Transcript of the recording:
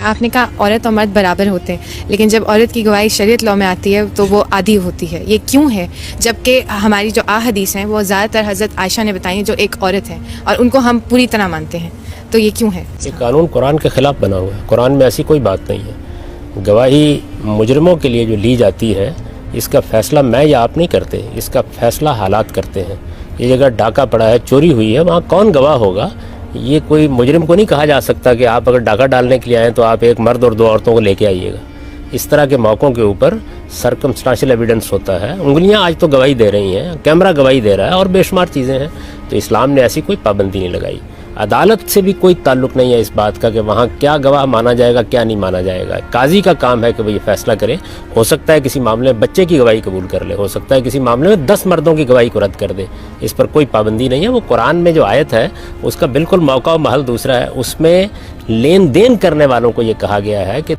آپ نے کہا عورت اور مرد برابر ہوتے ہیں، لیکن جب عورت کی گواہی شریعت لاء میں آتی ہے تو وہ عادی ہوتی ہے، یہ کیوں ہے؟ جبکہ ہماری جو احادیث ہیں وہ زیادہ تر حضرت عائشہ نے بتائی ہیں جو ایک عورت ہے، اور ان کو ہم پوری طرح مانتے ہیں، تو یہ کیوں ہے؟ یہ قانون قرآن کے خلاف بنا ہوا ہے، قرآن میں ایسی کوئی بات نہیں ہے۔ گواہی مجرموں کے لیے جو لی جاتی ہے، اس کا فیصلہ میں یا آپ نہیں کرتے، اس کا فیصلہ حالات کرتے ہیں۔ یہ جگہ ڈاکہ پڑا ہے، چوری ہوئی ہے، وہاں کون گواہ ہوگا؟ یہ کوئی مجرم کو نہیں کہا جا سکتا کہ آپ اگر ڈاکہ ڈالنے کے لیے آئیں تو آپ ایک مرد اور 2 عورتوں کو لے کے آئیے گا۔ اس طرح کے موقعوں کے اوپر سرکمسٹانشل ایویڈنس ہوتا ہے۔ انگلیاں آج تو گواہی دے رہی ہیں، کیمرہ گواہی دے رہا ہے، اور بے شمار چیزیں ہیں، تو اسلام نے ایسی کوئی پابندی نہیں لگائی۔ عدالت سے بھی کوئی تعلق نہیں ہے اس بات کا کہ وہاں کیا گواہ مانا جائے گا کیا نہیں مانا جائے گا۔ قاضی کا کام ہے کہ وہ یہ فیصلہ کرے۔ ہو سکتا ہے کسی معاملے میں بچے کی گواہی قبول کر لے، ہو سکتا ہے کسی معاملے میں 10 مردوں کی گواہی کو رد کر دے، اس پر کوئی پابندی نہیں ہے۔ وہ قرآن میں جو آیت ہے اس کا بالکل موقع و محل دوسرا ہے، اس میں لین دین کرنے والوں کو یہ کہا گیا ہے کہ